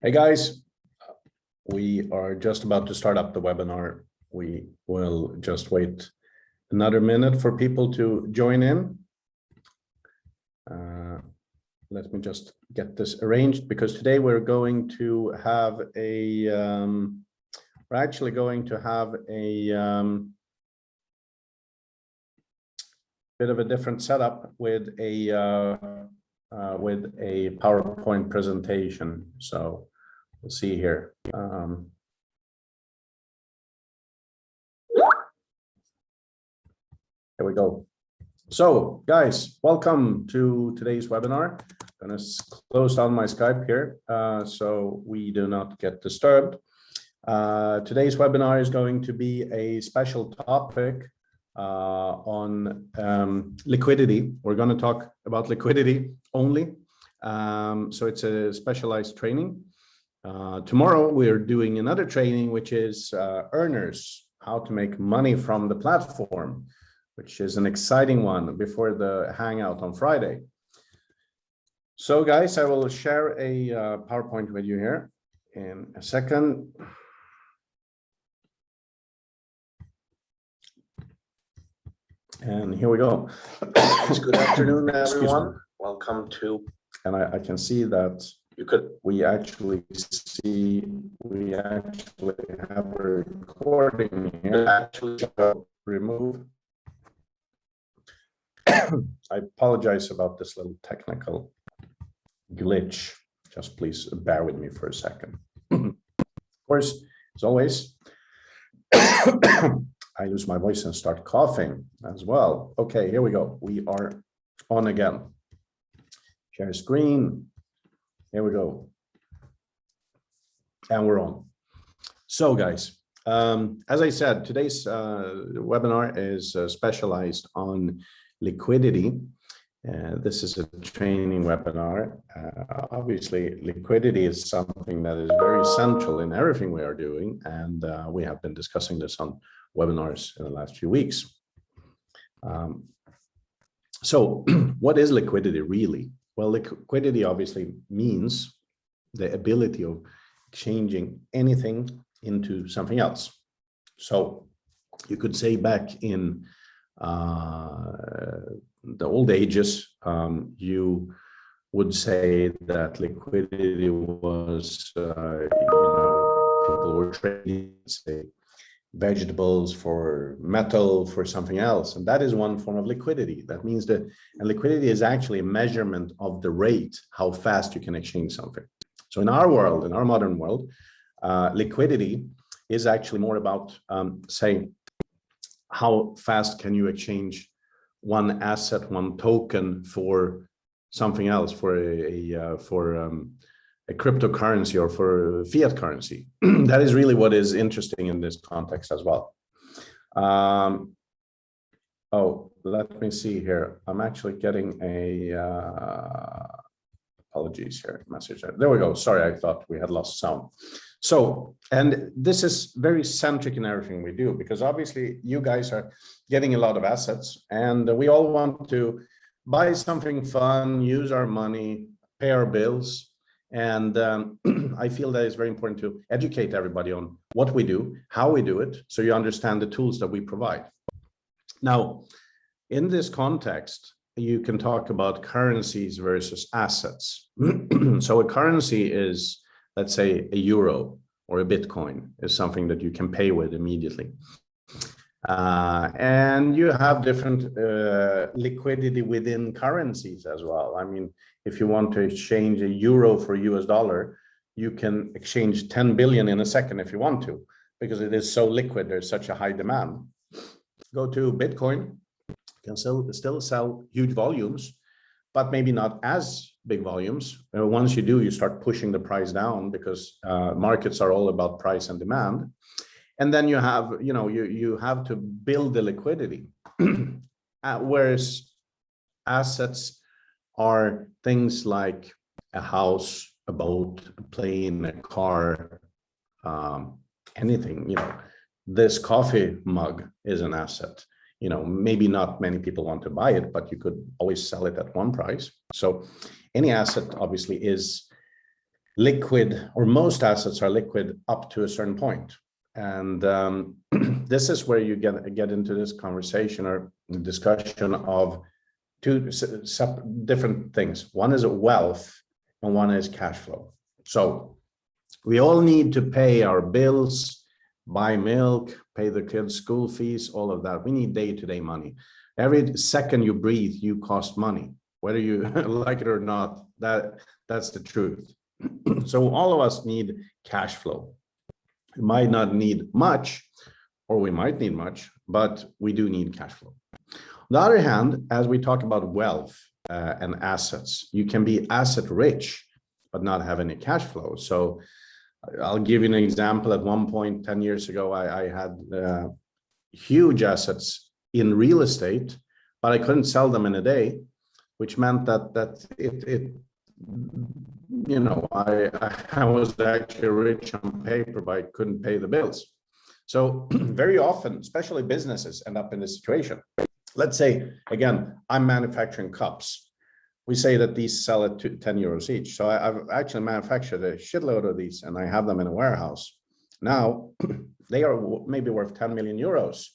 Hey guys, we are just about to start up the webinar. We will just wait another minute for people to join in. Let me just get this arranged because today we're going to have a, bit of a different setup with a PowerPoint presentation. So we'll see here. Here we go. So guys, welcome to today's webinar. I'm going to close down my Skype here so we do not get disturbed. Today's webinar is going to be a special topic on liquidity. We're going to talk about liquidity only. So it's a specialized training. Tomorrow we're doing another training, which is earners, how to make money from the platform, which is an exciting one before the hangout on Friday. So guys, I will share a PowerPoint with you here in a second. And here we go. Good afternoon, everyone. Welcome to, and I can see that we actually have a recording here. Actually, remove. I apologize about this little technical glitch. Just please bear with me for a second. Of course, as always, I lose my voice and start coughing as well. Okay, here we go. We are on again. Share screen. Here we go. And we're on. So guys, as I said, today's webinar is specialized on liquidity. This is a training webinar. Obviously, liquidity is something that is very central in everything we are doing. And we have been discussing this on webinars in the last few weeks. So what is liquidity really? Well, liquidity obviously means the ability of exchanging anything into something else. So you could say back in the old ages, you would say that liquidity was, people were trading, say, vegetables for metal for something else, and that is one form of liquidity. That means that, and liquidity is actually a measurement of the rate, how fast you can exchange something. So in our world, in our modern world, liquidity is actually more about saying how fast can you exchange one asset, one token for something else, for a cryptocurrency or for fiat currency. That is really what is interesting in this context as well. Oh, let me see here. I'm actually getting a apologies here, message. There we go. Sorry, I thought we had lost sound. So, and this is very centric in everything we do, because obviously you guys are getting a lot of assets and we all want to buy something fun, use our money, pay our bills. And I feel that it's very important to educate everybody on what we do, how we do it, so you understand the tools that we provide. Now, in this context, you can talk about currencies versus assets. So a currency is, let's say, a euro or a Bitcoin is something that you can pay with immediately. And you have different liquidity within currencies as well. I mean, if you want to exchange a euro for US dollar, you can exchange 10 billion in a second if you want to, because it is so liquid, there's such a high demand. Go to Bitcoin, you can still sell huge volumes, but maybe not as big volumes. Once you do, you start pushing the price down because markets are all about price and demand. And then you have, you have to build the liquidity, whereas assets are things like a house, a boat, a plane, a car, anything. This coffee mug is an asset. Maybe not many people want to buy it, but you could always sell it at one price. So any asset obviously is liquid, or most assets are liquid up to a certain point. And this is where you get into this conversation or discussion of two different things. One is wealth and one is cash flow. So we all need to pay our bills, buy milk, pay the kids' school fees, all of that. We need day-to-day money. Every second you breathe, you cost money, whether you like it or not. That's the truth. So all of us need cash flow. We might not need much, or we might need much, but we do need cash flow. On the other hand, as we talk about wealth and assets, you can be asset rich, but not have any cash flow. So I'll give you an example. At one point, 10 years ago, I had huge assets in real estate, but I couldn't sell them in a day, which meant that you know, I was actually rich on paper, but I couldn't pay the bills. So very often, especially businesses end up in this situation. Let's say, again, I'm manufacturing cups. We say that these sell at 10 euros each. So I've actually manufactured a shitload of these and I have them in a warehouse. Now they are maybe worth 10 million euros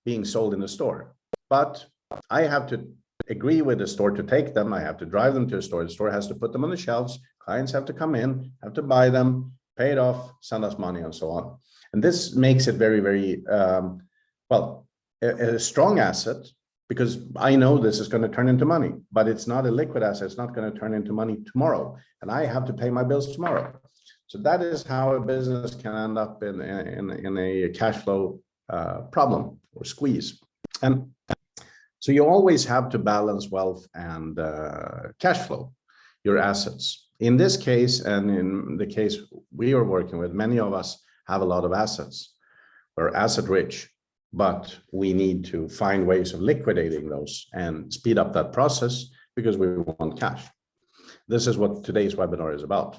being sold in the store, but I have to agree with the store to take them. I have to drive them to a store. The store has to put them on the shelves. Clients have to come in, have to buy them, pay it off, send us money, and so on. And this makes it very, very, well, a strong asset, because I know this is going to turn into money, but it's not a liquid asset. It's not going to turn into money tomorrow, and I have to pay my bills tomorrow. So that is how a business can end up in a cash flow problem or squeeze. And so you always have to balance wealth and cash flow, your assets. In this case, and in the case we are working with, many of us have a lot of assets. We're asset rich, but we need to find ways of liquidating those and speed up that process because we want cash. This is what today's webinar is about.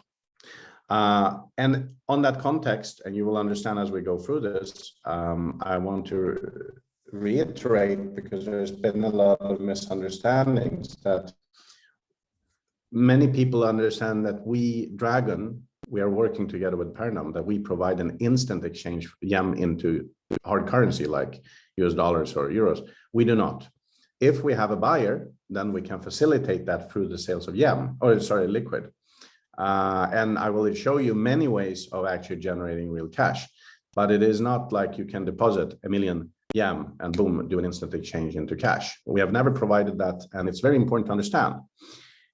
And on that context, and you will understand as we go through this, I want to reiterate, because there's been a lot of misunderstandings, that many people understand that we are working together with Paradigm, that we provide an instant exchange YEM into hard currency like US dollars or euros. We do not. If we have a buyer, then we can facilitate that through the sales of YEM, or sorry, liquid. And I will show you many ways of actually generating real cash, but it is not like you can deposit 1 million YEM and boom, do an instant exchange into cash. We have never provided that, and it's very important to understand.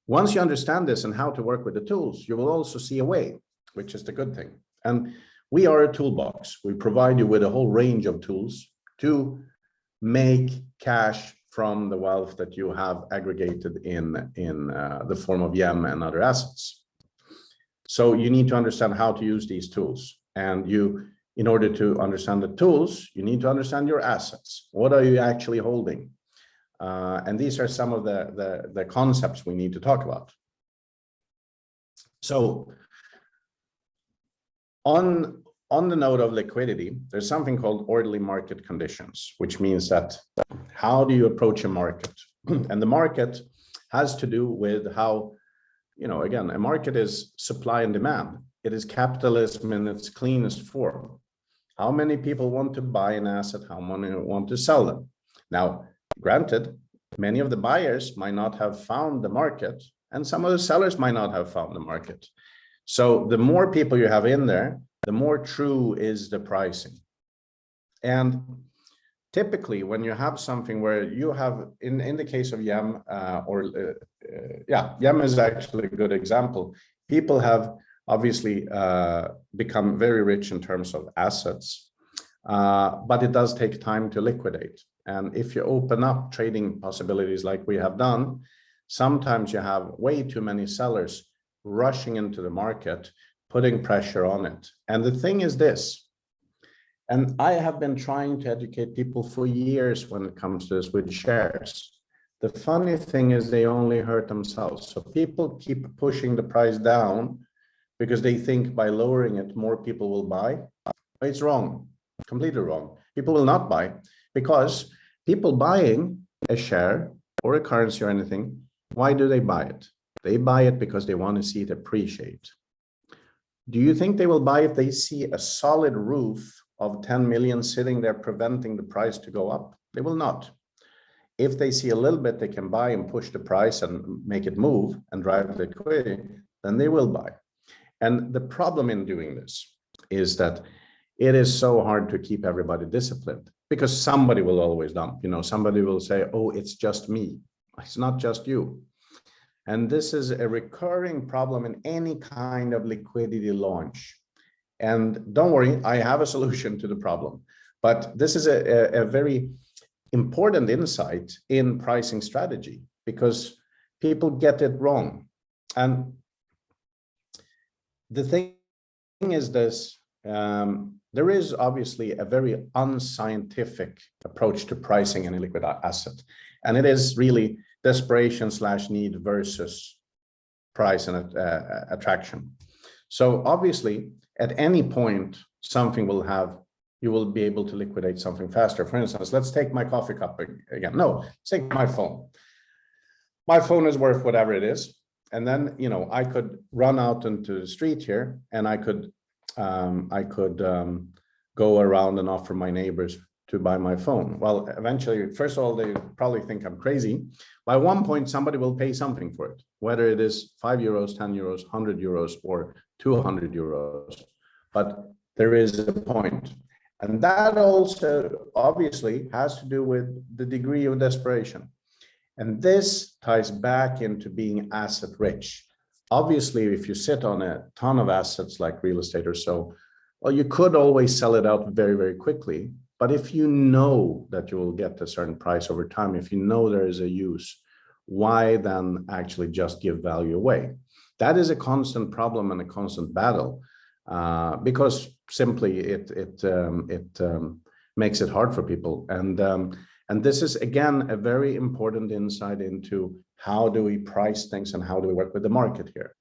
Once you understand this and how to work with the tools, you will also see a way, which is the good thing. And we are a toolbox. We provide you with a whole range of tools to make cash from the wealth that you have aggregated in the form of YEM and other assets. So you need to understand how to use these tools. And in order to understand the tools, you need to understand your assets. What are you actually holding? And these are some of the concepts we need to talk about. So on the note of liquidity, there's something called orderly market conditions, which means that how do you approach a market? And the market has to do with how, again, a market is supply and demand. It is capitalism in its cleanest form. How many people want to buy an asset? How many want to sell them? Now, granted, many of the buyers might not have found the market, and some of the sellers might not have found the market. So the more people you have in there, the more true is the pricing. And typically, when you have something where you have, in the case of YEM, YEM is actually a good example. People have obviously become very rich in terms of assets, but it does take time to liquidate. And if you open up trading possibilities like we have done, sometimes you have way too many sellers rushing into the market, putting pressure on it. And the thing is this, and I have been trying to educate people for years when it comes to this with shares. The funny thing is they only hurt themselves. So people keep pushing the price down because they think by lowering it, more people will buy. It's wrong, completely wrong. People will not buy, because people buying a share or a currency or anything, why do they buy it? They buy it because they want to see it appreciate. Do you think they will buy if they see a solid roof of 10 million sitting there preventing the price to go up? They will not. If they see a little bit they can buy and push the price and make it move and drive liquidity, then they will buy. And the problem in doing this is that it is so hard to keep everybody disciplined, because somebody will always dump. Somebody will say, oh, it's just me. It's not just you. And this is a recurring problem in any kind of liquidity launch. And don't worry, I have a solution to the problem. But this is a very important insight in pricing strategy, because people get it wrong. And the thing is this, there is obviously a very unscientific approach to pricing any liquid asset. And it is really desperation/need versus price and attraction. So obviously, at any point, you will be able to liquidate something faster. For instance, let's take my coffee cup again. No, let's take my phone. My phone is worth whatever it is. And then, I could run out into the street here and I could go around and offer my neighbors to buy my phone. Well, eventually, first of all, they probably think I'm crazy. By one point, somebody will pay something for it, whether it is 5 euros, 10 euros, 100 euros, or 200 euros. But there is a point. And that also obviously has to do with the degree of desperation. And this ties back into being asset rich. Obviously, if you sit on a ton of assets like real estate or so, well, you could always sell it out very, very quickly. But if you know that you will get a certain price over time, if you know there is a use, why then actually just give value away? That is a constant problem and a constant battle, because simply it makes it hard for people. And this is, again, a very important insight into how do we price things and how do we work with the market here.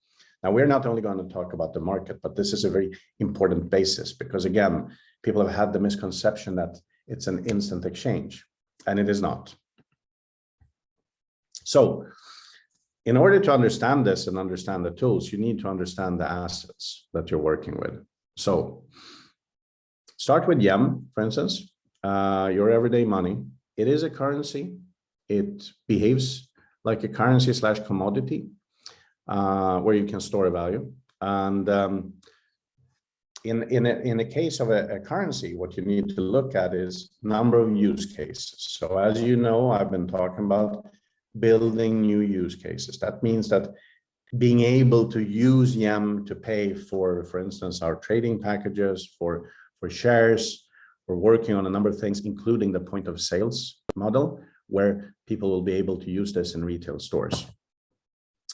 Now, we're not only going to talk about the market, but this is a very important basis, because again, people have had the misconception that it's an instant exchange, and it is not. So in order to understand this and understand the tools, you need to understand the assets that you're working with. So start with YEM, for instance, your everyday money. It is a currency. It behaves like a currency/commodity, where you can store a value. And in a case of a currency, what you need to look at is number of use cases. So as you know, I've been talking about building new use cases. That means that being able to use YEM to pay for instance, our trading packages, for shares. We're working on a number of things, including the point of sales model, where people will be able to use this in retail stores.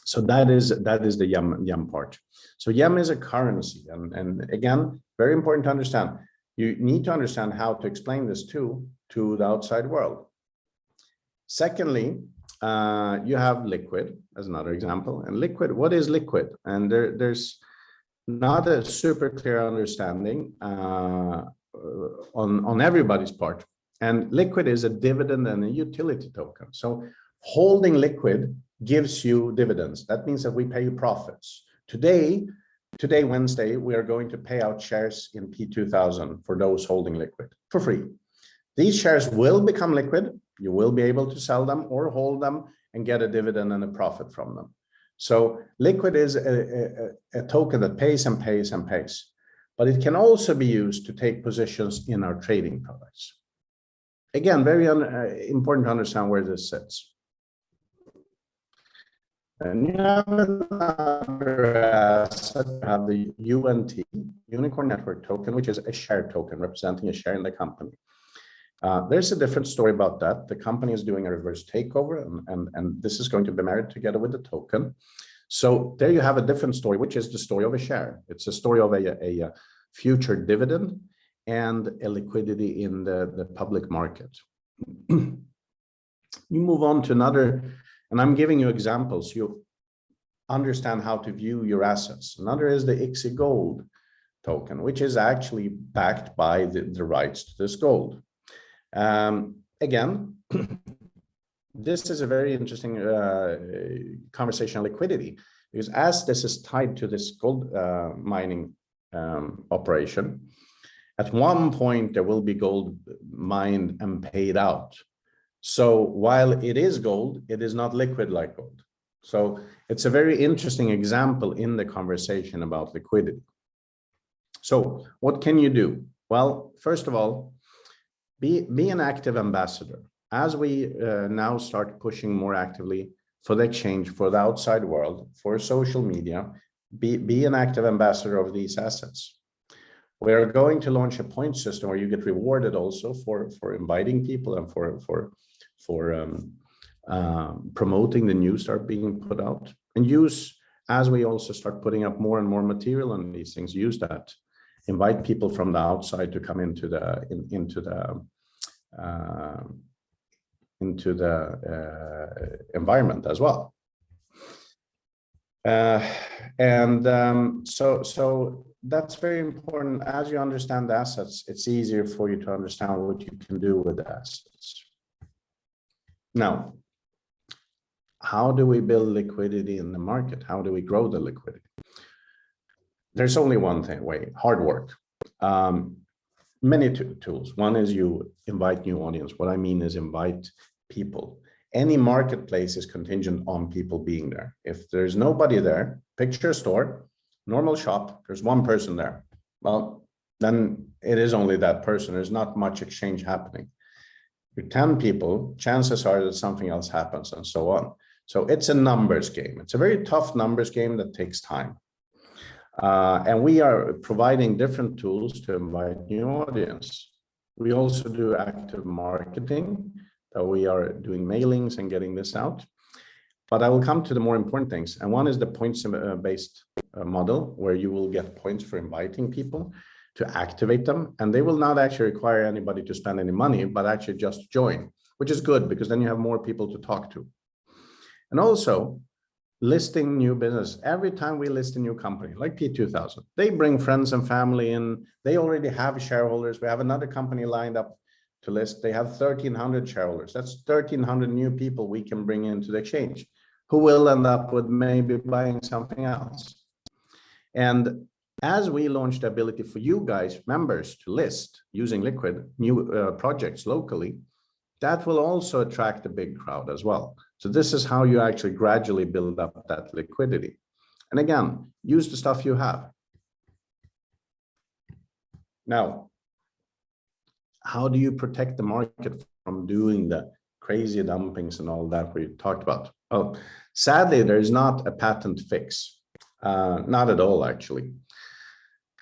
So that is the YEM part. So YEM is a currency, and again, very important to understand. You need to understand how to explain this to the outside world. Secondly, you have liquid as another example. And liquid, what is liquid? And there's not a super clear understanding on everybody's part. And liquid is a dividend and a utility token. So holding liquid gives you dividends. That means that we pay you profits. Today, Wednesday, we are going to pay out shares in P2000 for those holding liquid for free. These shares will become liquid. You will be able to sell them or hold them and get a dividend and a profit from them. So liquid is a token that pays and pays and pays, but it can also be used to take positions in our trading products. Again, very important to understand where this sits. And you have another asset, you have the UNT, Unicorn Network Token, which is a share token representing a share in the company. There's a different story about that. The company is doing a reverse takeover, and this is going to be married together with the token. So there you have a different story, which is the story of a share. It's a story of a future dividend and a liquidity in the public market. You move on to another, and I'm giving you examples. You understand how to view your assets. Another is the IXI Gold token, which is actually backed by the rights to this gold. Again, this is a very interesting conversation on liquidity, because as this is tied to this gold mining operation. At one point, there will be gold mined and paid out. So while it is gold, it is not liquid like gold. So it's a very interesting example in the conversation about liquidity. So what can you do? Well, first of all, be an active ambassador. As we now start pushing more actively for the exchange, for the outside world, for social media, be an active ambassador of these assets. We are going to launch a point system where you get rewarded also for inviting people and for promoting the news start being put out, and use, as we also start putting up more and more material on these things, use that, invite people from the outside to come into the environment as well. So that's very important. As you understand the assets, it's easier for you to understand what you can do with the assets. Now, how do we build liquidity in the market? How do we grow the liquidity? There's only one way: hard work. Many tools. One is you invite new audience. What I mean is invite people. Any marketplace is contingent on people being there. If there's nobody there, picture a store, normal shop, there's one person there. Well, then it is only that person. There's not much exchange happening. With 10 people, chances are that something else happens and so on. So it's a numbers game. It's a very tough numbers game that takes time. And we are providing different tools to invite new audience. We also do active marketing. We are doing mailings and getting this out. But I will come to the more important things. And one is the points-based model, where you will get points for inviting people to activate them. And they will not actually require anybody to spend any money, but actually just join, which is good because then you have more people to talk to. And also listing new business. Every time we list a new company, like P2000, they bring friends and family in. They already have shareholders. We have another company lined up to list. They have 1,300 shareholders. That's 1,300 new people we can bring into the exchange, who will end up with maybe buying something else. And as we launch the ability for you guys, members, to list using Liquid new projects locally, that will also attract a big crowd as well. So this is how you actually gradually build up that liquidity. And again, use the stuff you have. Now, how do you protect the market from doing the crazy dumpings and all that we talked about? Well, sadly, there is not a patent fix. Not at all, actually.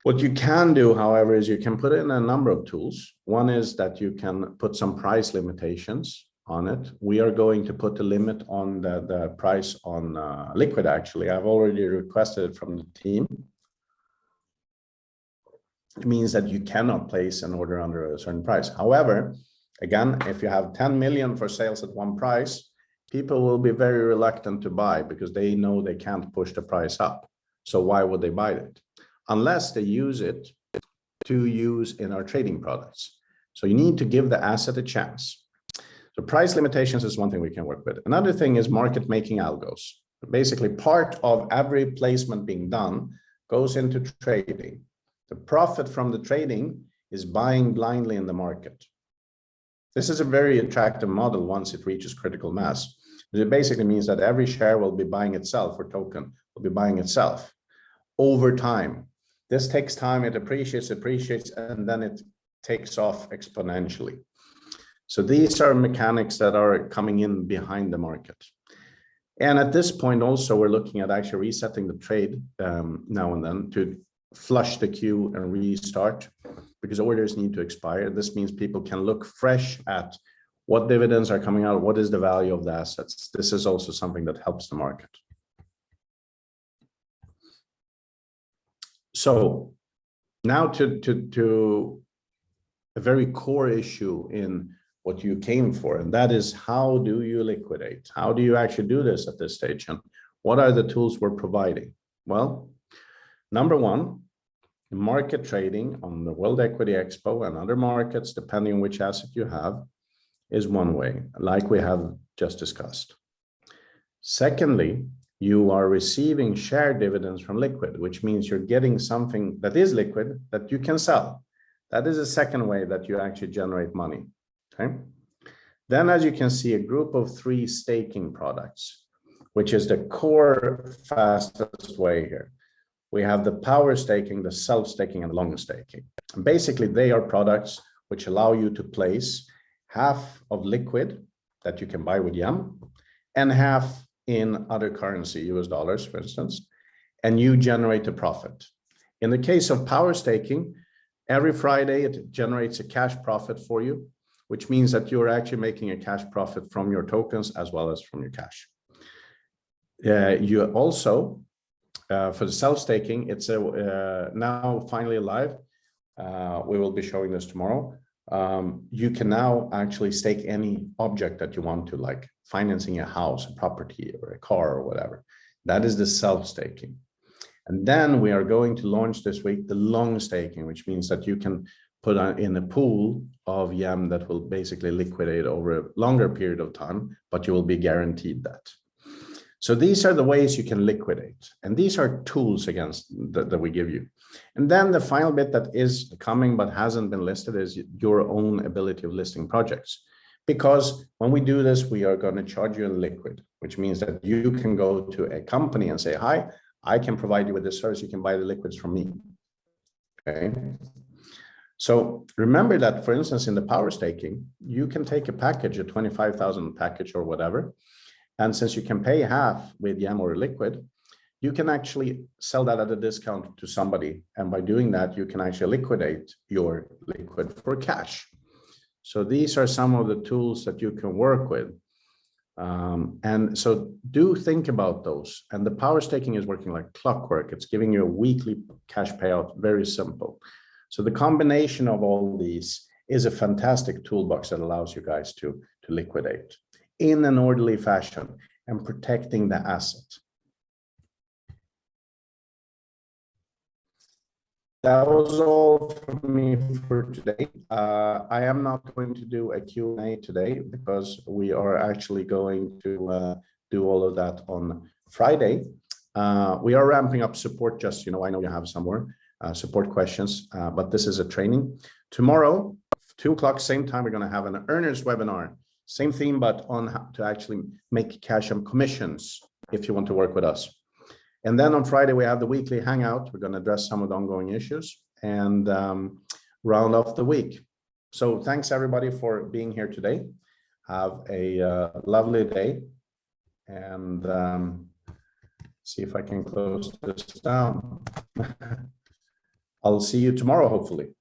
What you can do, however, is you can put in a number of tools. One is that you can put some price limitations on it. We are going to put a limit on the price on Liquid, actually. I've already requested it from the team. It means that you cannot place an order under a certain price. However, again, if you have 10 million for sales at one price, people will be very reluctant to buy because they know they can't push the price up. So why would they buy it? Unless they use it to use in our trading products. So you need to give the asset a chance. So price limitations is one thing we can work with. Another thing is market making algos. Basically, part of every placement being done goes into trading. The profit from the trading is buying blindly in the market. This is a very attractive model once it reaches critical mass. It basically means that every share will be buying itself, or token will be buying itself over time. This takes time, it appreciates, and then it takes off exponentially. So these are mechanics that are coming in behind the market. And at this point also, we're looking at actually resetting the trade now and then to flush the queue and restart, because orders need to expire. This means people can look fresh at what dividends are coming out, what is the value of the assets. This is also something that helps the market. So now to a very core issue in what you came for, and that is, how do you liquidate? How do you actually do this at this stage? And what are the tools we're providing? Well, number one, market trading on the World Equity Expo and other markets, depending on which asset you have, is one way, like we have just discussed. Secondly, you are receiving share dividends from Liquid, which means you're getting something that is liquid that you can sell. That is a second way that you actually generate money. Okay. Then, as you can see, a group of 3 staking products, which is the core fastest way here. We have the power staking, the self-staking, and the long staking. And basically, they are products which allow you to place half of Liquid that you can buy with YAM and half in other currency, US dollars, for instance, and you generate a profit. In the case of power staking, every Friday it generates a cash profit for you, which means that you're actually making a cash profit from your tokens as well as from your cash. You also, for the self-staking, it's now finally live. We will be showing this tomorrow. You can now actually stake any object that you want to, like financing a house, a property, or a car, or whatever. That is the self-staking. And then we are going to launch this week the long staking, which means that you can put in a pool of YAM that will basically liquidate over a longer period of time, but you will be guaranteed that. So these are the ways you can liquidate. And these are tools that we give you. And then the final bit that is coming but hasn't been listed is your own ability of listing projects. Because when we do this, we are going to charge you in Liquid, which means that you can go to a company and say, hi, I can provide you with this service. You can buy the liquids from me. Okay. So remember that, for instance, in the power staking, you can take a package, a 25,000 package or whatever. And since you can pay half with YAM or Liquid, you can actually sell that at a discount to somebody. And by doing that, you can actually liquidate your Liquid for cash. So these are some of the tools that you can work with. And so do think about those. And the power staking is working like clockwork. It's giving you a weekly cash payout, very simple. So the combination of all these is a fantastic toolbox that allows you guys to liquidate in an orderly fashion and protecting the asset. That was all from me for today. I am not going to do a Q&A today because we are actually going to do all of that on Friday. We are ramping up support, just, you know, I know you have some more support questions, but this is a training. Tomorrow, 2 o'clock, same time, we're going to have an earners webinar. Same theme, but on how to actually make cash and commissions if you want to work with us. And then on Friday, we have the weekly hangout. We're going to address some of the ongoing issues and round off the week. So thanks, everybody, for being here today. Have a lovely day. And see if I can close this down. I'll see you tomorrow, hopefully.